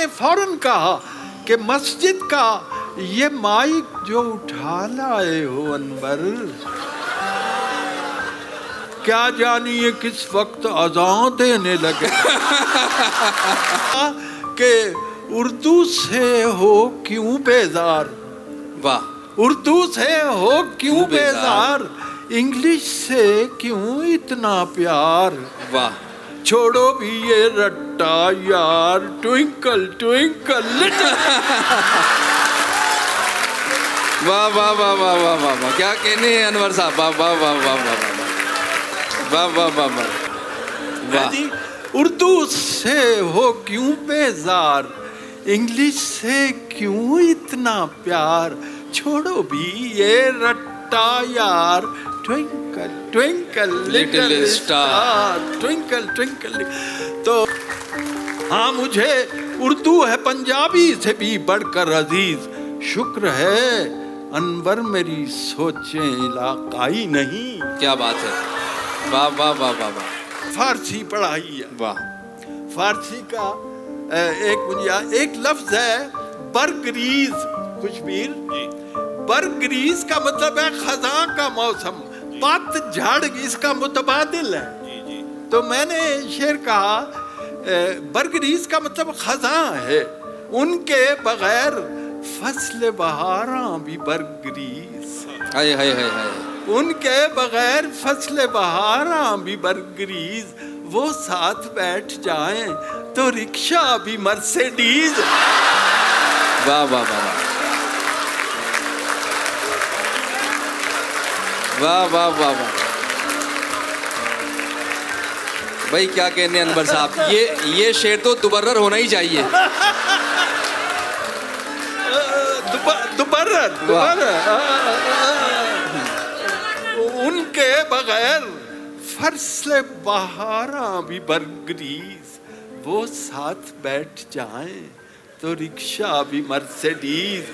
मैंने फौरन कहा कि मस्जिद का ये माइक जो उठा लाए हो अनवर, क्या जानिए किस वक्त अज़ान देने लगे कि उर्दू से हो क्यों बेजार, वाह, उर्दू से हो क्यों बेजार, इंग्लिश से क्यों इतना प्यार, वाह, छोड़ो भी ये रट्टा यार, ट्विंकल ट्विंकल लिटिल। वाह वाह वाह वाह वाह वाह वाह, क्या कहने हैं अनवर साहब, वाह वाह वाह वाह वाह वाह वाह वाह वाह वाह। उर्दू से हो क्यों बेजार, इंग्लिश से क्यों इतना प्यार, छोड़ो भी ये रट्टा यार, twinkle twinkle little star, twinkle twinkle. तो हाँ, मुझे उर्दू है पंजाबी से भी बढ़कर अजीज, शुक्र है अनवर मेरी सोचें इलाकाई नहीं। क्या बात है, वाह वाह वाह वाह वाह। फारसी पढ़ाई है, वाह, फारसी का एक लफ्ज है बरगरीज, खुशबीर, बरगरीज का मतलब है खजां का मौसम, पतझड़ इसका मुतबादिल है। तो मैंने शेर कहा बरगरीज का मतलब खजां है, उनके बगैर फसल बहारां भी बरगरीज, हाय हाय हाय हाय, उनके बगैर फसल बहारां भी बरगरीज, वो साथ बैठ जाएं तो रिक्शा भी मर्सिडीज। वाह वाह वाह वाह वाह वाह वाह। भाई क्या कहने अनवर साहब, ये शेर तो दुबर्रर होना ही चाहिए। दुबर्रर उनके बगैर फर्सले बहारा भी बरगरीज, वो साथ बैठ जाएं तो रिक्शा भी मर्सिडीज।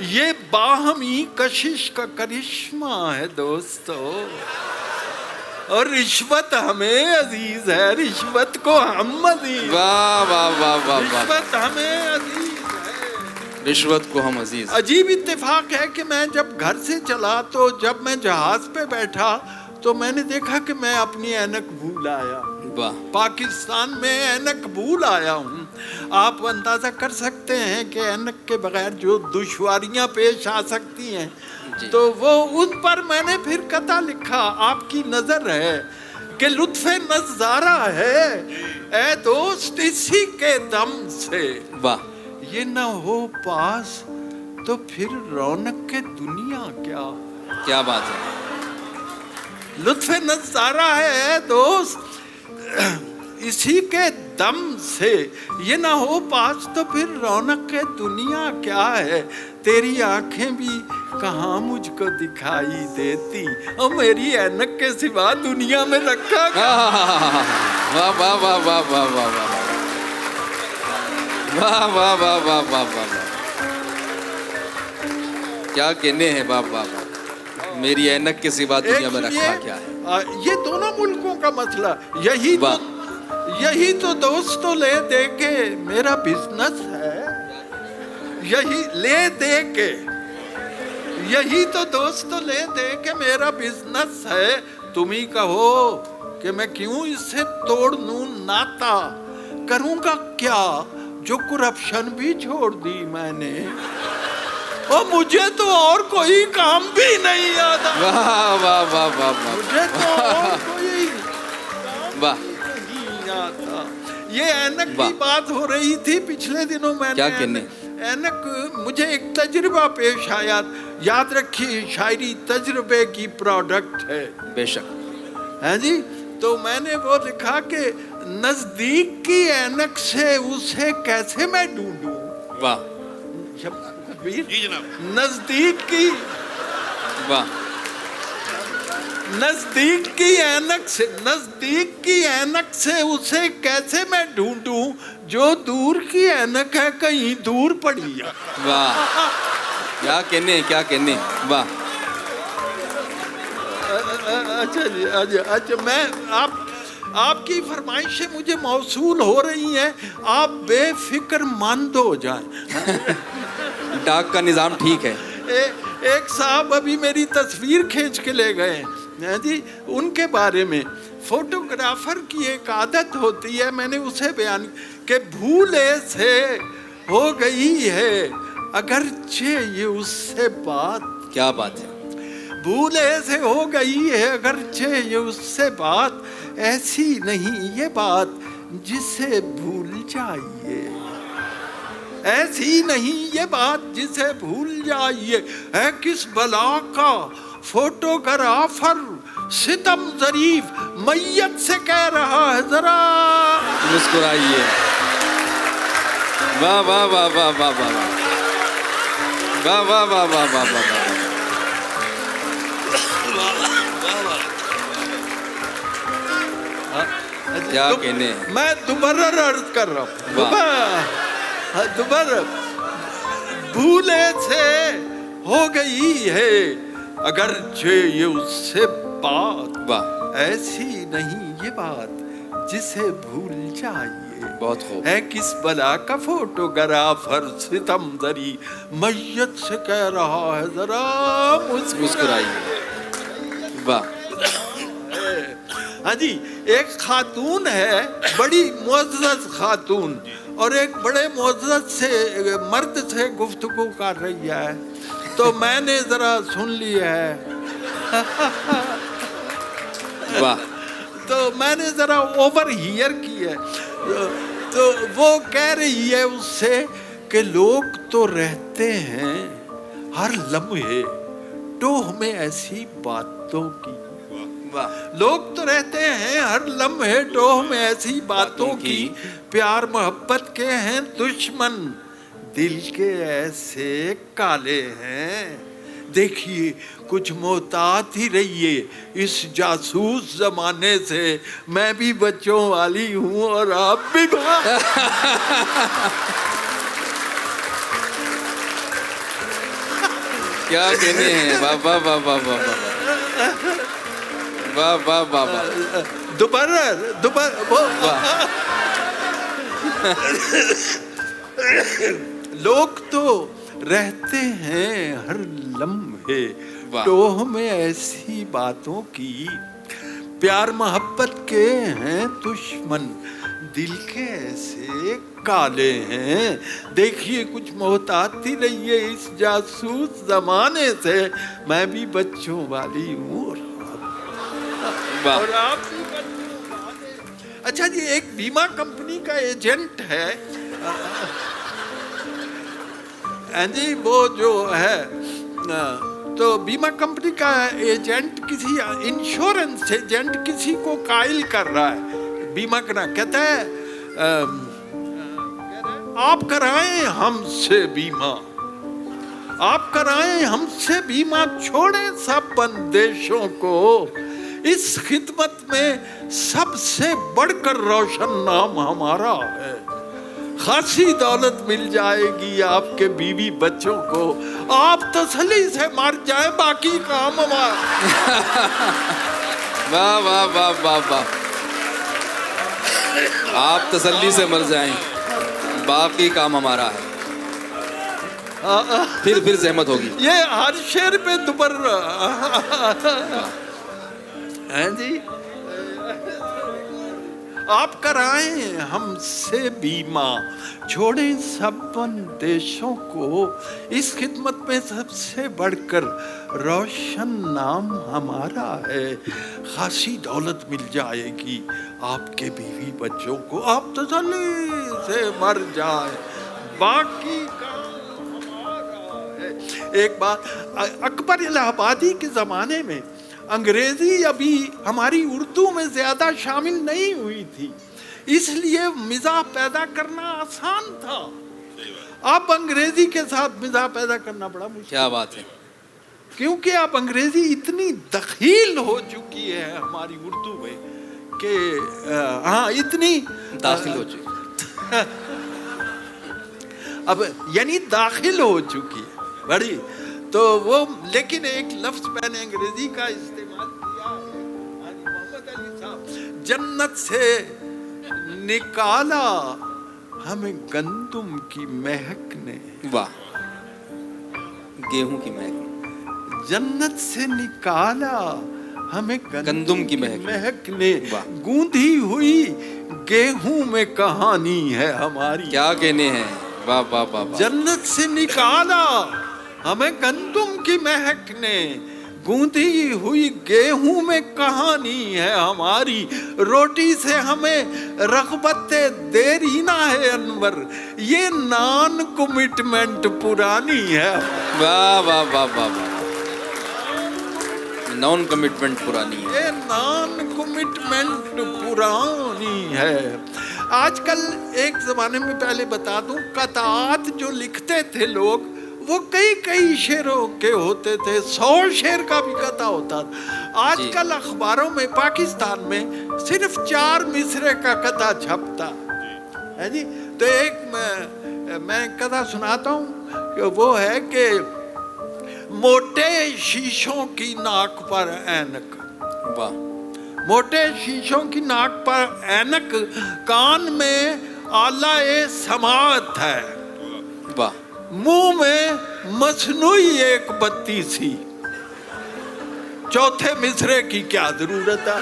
ये बाहमी कशिश का करिश्मा है दोस्तों, और रिश्वत हमें अजीज है, रिश्वत को हम अजीज। वाह वाह वाह वाह, रिश्वत हमें अजीज है, रिश्वत को हम अजीज। अजीब इत्तेफाक है कि मैं जब घर से चला तो जब मैं जहाज पे बैठा तो मैंने देखा कि मैं अपनी ऐनक भूल आया। वाह, पाकिस्तान में ऐनक भूल आया हूँ। आप अंदाजा कर सकते हैं कि ऐनक के बगैर जो दुश्वारियाँ पेश आ सकती हैं, तो वो उस पर मैंने फिर कथा लिखा, आपकी नजर है कि लुत्फ़े नज़ारा है ए दोस्त इसी के दम से। वाह, ये न हो पास तो फिर रौनक के दुनिया क्या। क्या बात है, लुत्फ़े नज़ारा है दोस्त इसी के दम से, ये ना हो पास तो फिर रौनक के दुनिया क्या है। तेरी आंखें भी कहाँ मुझको दिखाई देती, और मेरी ऐनक के सिवा दुनिया में रखा क्या। वाह वाह वाह वाह वाह वाह वाह वाह वाह वाह वाह वाह, क्या कहने हैं, वाह वाह वाह, मेरी ऐनक के सिवा दुनिया में रखा क्या है। ये दोनों मुल्कों का मसला, यही तो दोस्तों ले दे के मेरा बिजनेस है, यही ले दे के, यही तो दोस्तों ले दे के मेरा बिजनेस है। तुम ही कहो कि मैं क्यों इससे तोड़ दूं नाता, करूंगा क्या जो करप्शन भी छोड़ दी मैंने, और मुझे तो और कोई काम भी नहीं आता। वाह वाह वाह वाह वाह, मुझे तो और कोई काम वाह, नहीं आता। ये ऐनक की बात हो रही थी पिछले दिनों, मैंने क्या कहने, ऐनक, मुझे एक तजुर्बा पेश आया। याद रखिए शायरी तजुर्बे की प्रोडक्ट है। बेशक है जी। तो मैंने वो लिखा कि नजदीक की ऐनक से उसे कैसे मैं ढूंढूं। वाह, जी जनाब। नजदीक की, वाह, नजदीक की ऐनक से उसे कैसे मैं ढूंढूं, जो दूर की ऐनक है कहीं दूर पड़ी है। वाह, क्या कहने, क्या कहने, वाह। अच्छा जी, अच्छा मैं آپ کی فرمائشیں مجھے موصول ہو رہی ہیں, آپ بے فکر مند ہو جائیں. ڈاک کا نظام ٹھیک ہے. ایک صاحب ابھی میری تصویر کھینچ کے لے گئے جی, ان کے بارے میں فوٹوگرافر کی ایک عادت ہوتی ہے, میں نے اسے بیان کہ بھولے سے ہو گئی ہے اگرچہ یہ اس سے بات. کیا بات ہے. بھولے سے ہو گئی ہے اگرچہ یہ اس سے بات, ایسی نہیں یہ بات جسے بھول جائیے, ایسی نہیں یہ بات جسے بھول جائیے. ہے کس بلا کا فوٹوگرافر ستم ظریف میت سے کہہ رہا ہے ذرا مسکرائیے. واہ واہ واہ واہ واہ واہ واہ واہ واہ واہ واہ واہ. کیا کہنے, میں دوبارہ عرض کر رہا ہوں, دوبارہ بھولے سے ہو گئی ہے اگرچہ یہ اس سے بات, واہ ایسی نہیں یہ بات جسے بھول جائیے. بہت خوب. ہے کس بلا کا فوٹوگرافر ستم ذری میت سے کہہ رہا ہے ذرا مسکرائیے. واہ. ہاں جی, ایک خاتون ہے بڑی معزز خاتون, اور ایک بڑے معزز سے مرد سے گفتگو کر رہی ہے, تو میں نے ذرا سن لیا ہے. واہ. تو میں نے ذرا اوور ہیئر کی ہے, تو وہ کہہ رہی ہے اس سے کہ لوگ تو رہتے ہیں ہر لمحے ٹوہ میں ایسی باتوں کی. لوگ تو رہتے ہیں ہر لمحے ٹوہ میں ایسی باتوں کی, پیار محبت کے ہیں دشمن دل کے ایسے کالے ہیں. دیکھیے کچھ محتاط ہی رہیے اس جاسوس زمانے سے, میں بھی بچوں والی ہوں اور آپ بھی. کیا کہنے ہیں. واہ واہ واہ واہ واہ واہ واہ واہ واہ. دوبارہ لوگ تو رہتے ہیں ہر لمحے ٹوہ میں ایسی باتوں کی, پیار محبت کے ہیں دشمن دل کے ایسے کالے ہیں. دیکھیے کچھ محتاط ہی رہیے اس جاسوس زمانے سے, میں بھی بچوں والی ہوں اور آپ بھی بچوں والے. اچھا جی, ایک بیمہ کمپنی کا ایجنٹ ہے جی, وہ جو ہے تو بیمہ کمپنی کا ایجنٹ کسی انشورنس ایجنٹ کسی کو قائل کر رہا ہے, بیمہ کرنا کہتا ہے آپ کرائیں ہم سے بیمہ, آپ کرائیں ہم سے بیمہ, چھوڑیں سب بندشوں کو, اس خدمت میں سب سے بڑھ کر روشن نام ہمارا ہے. خاصی دولت مل جائے گی آپ کے بیوی بچوں کو, آپ تسلی سے مر جائیں باقی کام ہمارا. واہ واہ واہ واہ واہ. آپ تسلی سے مر جائیں باقی کام ہمارا ہے. پھر زحمت ہوگی. یہ ہر شعر پہ دوبارہ ہیں جی, آپ کرائیں ہم سے بیمہ, چھوڑیں سب اندیشوں کو, اس خدمت میں سب سے بڑھ کر روشن نام ہمارا ہے. خاصی دولت مل جائے گی آپ کے بیوی بچوں کو, آپ تسلی سے مر جائیں باقی کام ہمارا ہے. ایک بات, اکبر الہ آبادی کے زمانے میں انگریزی ابھی ہماری اردو میں زیادہ شامل نہیں ہوئی تھی, اس لیے مزاح پیدا کرنا آسان تھا. اب انگریزی کے ساتھ مزاح پیدا کرنا بڑا مشکل. کیا بات ہے. کیونکہ اب انگریزی اتنی دخیل ہو چکی ہے ہماری اردو میں کہ اتنی داخل ہو چکی اب یعنی داخل ہو چکی ہے بڑی. تو وہ لیکن ایک لفظ میں نے انگریزی کا استعمال کیا ہے, محمد علی صاحب, जन्नत से निकाला हमें गंदुम की महक ने। वाह, गेहूं की महक, जन्नत से निकाला हमें गंदुम की महक ने। वाह। गूंधी हुई गेहूं में कहानी है हमारी। क्या कहने हैं, वाह वाह वाह वाह। जन्नत से निकाला हमें गंदुम की महक ने, गूंधी हुई गेहूं में कहानी है हमारी। रोटी से हमें रग़बते देरीना है अनवर, ये नॉन कमिटमेंट पुरानी है। वाह वाह वाह वाह वाह, नॉन कमिटमेंट पुरानी है। ये नॉन कमिटमेंट पुरानी है। आजकल एक जमाने में पहले बता दूं, कतात जो लिखते थे लोग वो कई कई शेरों के होते थे, 100 शेर का भी कथा होता था। आजकल अखबारों में पाकिस्तान में सिर्फ 4 मिसरे का कथा छपता है जी। तो एक मैं कथा सुनाता हूँ, वो है कि मोटे शीशों की नाक पर ऐनक। वाह, मोटे शीशों की नाक पर ऐनक, कान में आला-ए समात है। वाह, मुंह में मसनूई एक बत्ती सी, चौथे मिसरे की क्या जरूरत है।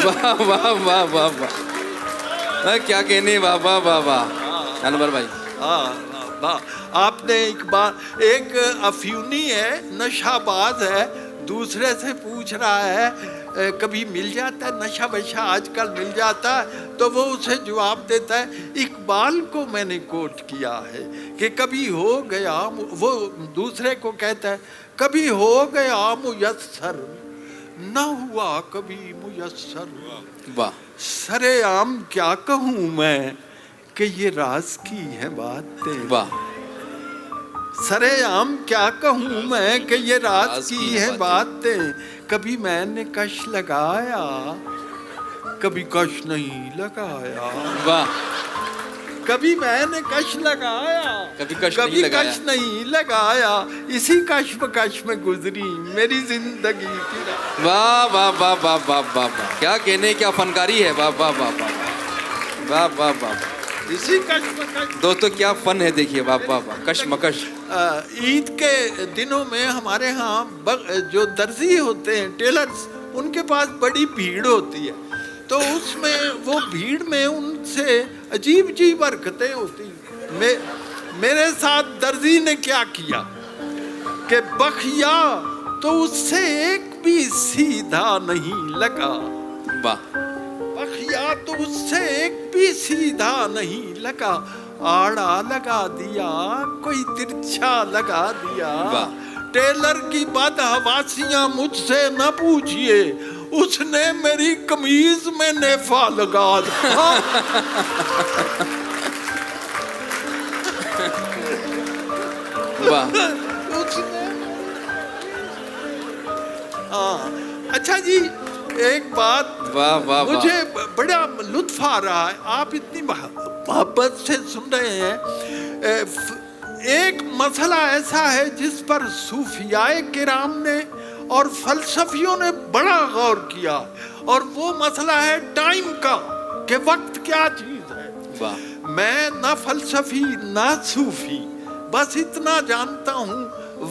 वाह वाह वाह वाह वाह, क्या कहने, वाह वाह वाह वाह अनवर भाई। हाँ, आपने एक बार, एक अफ्यूनी है, नशाबाज है, दूसरे से पूछ रहा है कभी मिल जाता है नशा वशा, आजकल मिल जाता है, तो वो उसे जवाब देता है, इकबाल को मैंने कोट किया है कि कभी हो गया, वो दूसरे को कहता है कभी हो गया मुयस्सर, न हुआ कभी मुयस्सर। वाह, सरेआम क्या कहूँ मैं कि ये राज की है बातें। वाह, सरेआम क्या कहूँ मैं कि ये राज की है बातें। कभी मैंने कश लगाया, कभी कश नहीं लगाया। वाह, कभी मैंने कश लगाया, कभी कश नहीं लगाया। इसी कश्मकश में गुजरी मेरी जिंदगी की रात। वाह वाह वाह वाह वाह वाह वाह, क्या कहने, क्या फनकारी है। वाह वाह वाह वाह वाह वाह वाह, इसी कश्मकश। दोस्तों क्या फन है, देखिए, वाह वाह वाह, कश्मकश। ईद के दिनों में हमारे यहाँ जो दर्जी होते हैं, टेलर्स, उनके पास बड़ी भीड़ होती है, तो उसमें वो भीड़ में उनसे अजीब अजीब हरकतें होती। मेरे साथ दर्जी ने क्या किया कि बखिया तो उससे एक भी सीधा नहीं लगा। वाह, बखिया तो उससे एक भी सीधा नहीं लगा, आड़ा लगा दिया, कोई तिरछा लगा दिया। टेलर की बदहवासियां मुझसे न पूछिए, उसने मेरी कमीज में नेफा लगा दिया। वाह, उसने, हाँ। अच्छा जी, एक बात वाह वाह, मुझे बड़ा लुत्फ आ रहा है, आप इतनी मोहब्बत से सुन रहे हैं। एक मसला ऐसा है जिस पर सूफियाए किराम ने और फलसफियों ने बड़ा गौर किया, और वो मसला है टाइम का, कि वक्त क्या चीज है। वाह, मैं ना फलसफी ना सूफी, बस इतना जानता हूँ,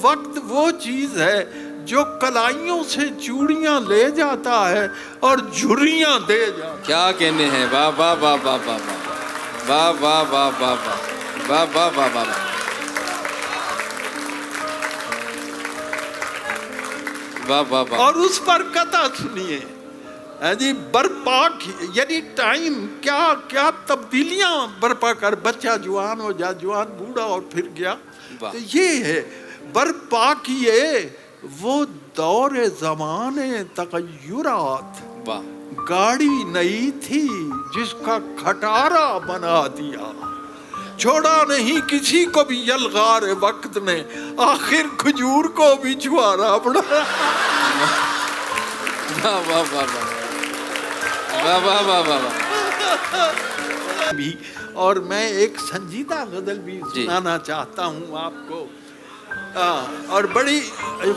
वक्त वो चीज है जो कलाइयों से चूड़ियां ले जाता है और झुर्रियां दे जाता है। क्या कहने हैं, वाह वाह वाह वाह वाह वाह वाह वाह वाह वाह वाह वाह वाह वाह, वाह वाह वाह। और उस पर कथा सुनिए जी, बर्पा यानी टाइम क्या क्या तब्दीलियां बर्पा कर, बच्चा जवान हो जा, जवान बूढ़ा और फिर गया। तो ये है बर्पा किए वो दौरे ज़माने तग़य्युरात। वाह, गाड़ी नई थी जिसका खटारा बना दिया, छोड़ा नहीं किसी को भी यलगार वक्त ने, आखिर खजूर को भी छुआरा पड़ा। वाह वाह वाह वाह वाह वाह वाह वाह। भी, और मैं एक संजीदा गजल भी सुनाना चाहता हूँ आपको, और बड़ी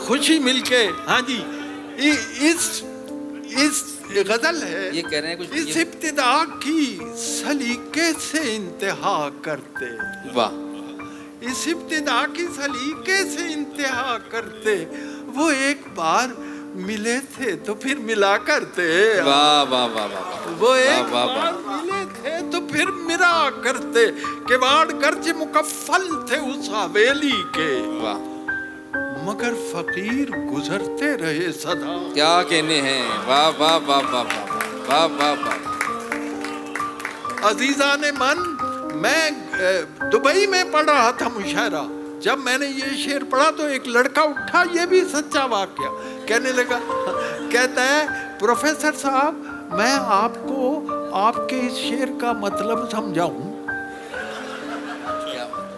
खुशी मिलके। हाँ जी, اس غزل ہے، یہ کہہ رہے ہیں کچھ اس ابتدا کی سلیقے سے انتہا کرتے، واہ اس ابتدا کی سلیقے سے انتہا کرتے، وہ ایک بار ملے تھے تو پھر ملا کرتے، واہ واہ واہ واہ، وہ ایک واہ واہ بار ملے تھے تو پھر ملا کرتے، کواڑ گرج مکفل تھے اس حویلی کے، واہ مگر فقیر گزرتے رہے صدا۔ کیا کہنے ہیں، واہ واہ واہ واہ واہ واہ واہ واہ۔ عزیزان من، میں دبئی میں پڑھ رہا تھا مشاعرہ، جب میں نے یہ شعر پڑھا تو ایک لڑکا اٹھا، یہ بھی سچا واقعہ، کہنے لگا، کہتا ہے پروفیسر صاحب میں آپ کو آپ کے اس شعر کا مطلب سمجھاؤں؟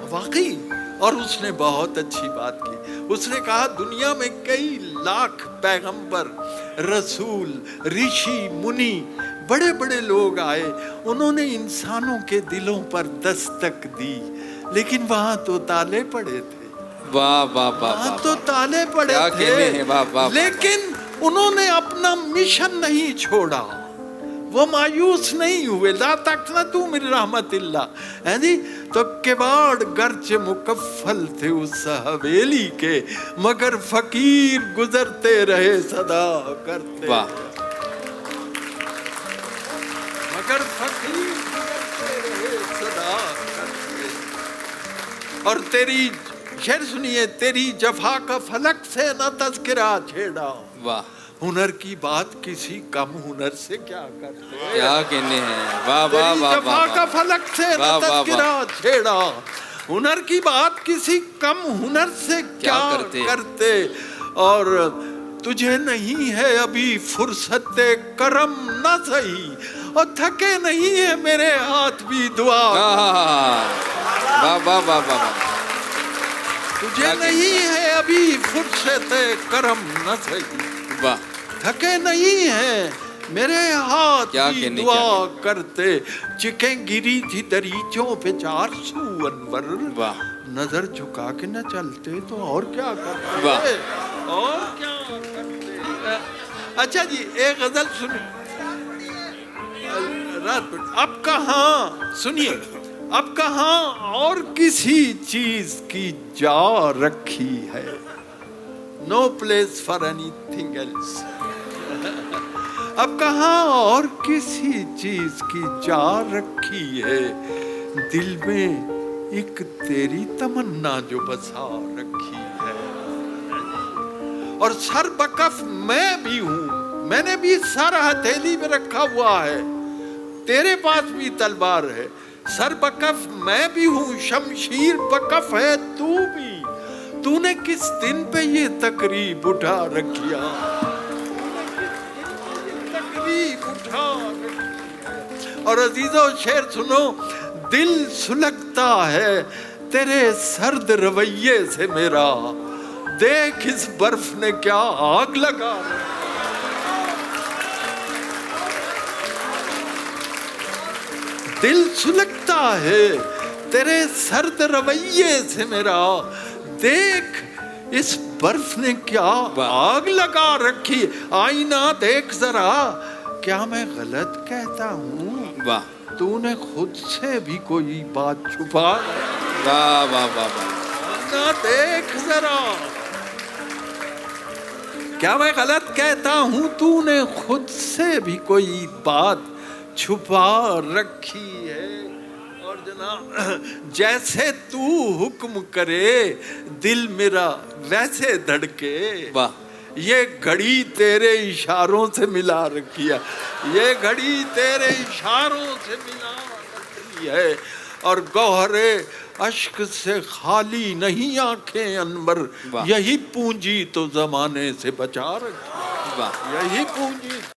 واقعی، اور اس نے بہت اچھی بات کی، اس نے کہا دنیا میں کئی لاکھ پیغمبر، رسول، رشی، منی، بڑے بڑے لوگ آئے، انہوں نے انسانوں کے دلوں پر دستک دی، لیکن وہاں تو تالے پڑے تھے، واہ واہ واہ وہاں واہ، تو تالے پڑے کیا کہنے ہیں، واہ واہ تھے، لیکن انہوں نے اپنا مشن نہیں چھوڑا، وہ مایوس نہیں ہوئے، لا تقنطوا من رحمت اللہ، ہے جی، تو کواڑ گرچ مکفل تھے اس حویلی کے، مگر فقیر گزرتے رہے صدا کرتے، واہ مگر فقیر گزرتے رہے صدا کرتے۔ اور تیری شعر سنیے، تیری جفا کا فلک سے نہ تذکرہ چھیڑا، واہ، ہنر کی بات کسی کم ہنر سے کیا کرتے، کیا کہنے ہیں، واہ واہ تیری واہ جفا کا واہ، فلک سے نہ واہ واہ واہ۔ تذکرہ چھیڑا، ہنر کی بات کسی کم ہنر سے کیا کرتے، اور تجھے نہیں ہے ابھی فرصت کرم نہ سہی، اور تھکے نہیں ہے میرے ہاتھ بھی دعا، واہ واہ واہ واہ، تجھے نہیں ہے ابھی فرصت کرم نہ سہی، واہ تھکے نہیں ہیں میرے ہاتھ کیا بھی کہنے، دعا کرتے، چکیں گری تھی دریچوں پہ 400 انور، واہ نظر جھکا کے نہ چلتے تو اور کیا کرتے، واہ۔ اور کیا کرتے۔ اچھا جی، ایک غزل سنی، اب کہاں، سنیے، اب کہاں اور کسی چیز کی جا رکھی ہے، no place for anything else, اب کہاں اور کسی چیز کی جا رکھی ہے، دل میں ایک تیری تمنا جو بسا رکھی ہے، اور سر بکف میں بھی ہوں، میں نے بھی سر ہتھیلی میں رکھا ہوا ہے، تیرے پاس بھی تلوار ہے، سر بکف میں بھی ہوں، شمشیر بکف ہے تو بھی، تو نے کس دن پہ یہ تقریب اٹھا رکھیا، تقریب اٹھا رکھیا۔ اور عزیزو شعر سنو، دل سلگتا ہے تیرے سرد رویے سے میرا، دیکھ اس برف نے کیا آگ لگا رکھی، دل سلگتا ہے تیرے سرد رویے سے میرا، دیکھ اس برف نے کیا آگ لگا رکھی، آئینہ دیکھ ذرا کیا میں غلط کہتا ہوں، واہ تو نے خود سے بھی کوئی بات چھپا، واہ واہ واہ واہ، آئینہ دیکھ ذرا کیا میں غلط کہتا ہوں، تو نے خود سے بھی کوئی بات چھپا رکھی ہے، اور جناب جیسے تو حکم کرے دل میرا ویسے دھڑکے، واہ یہ گھڑی تیرے اشاروں سے ملا رکھی ہے، یہ گھڑی تیرے اشاروں سے ملا رکھی ہے، اور گوہر اشک سے خالی نہیں آنکھیں انور، واہ۔ یہی پونجی تو زمانے سے بچا رکھی، واہ، یہی پونجی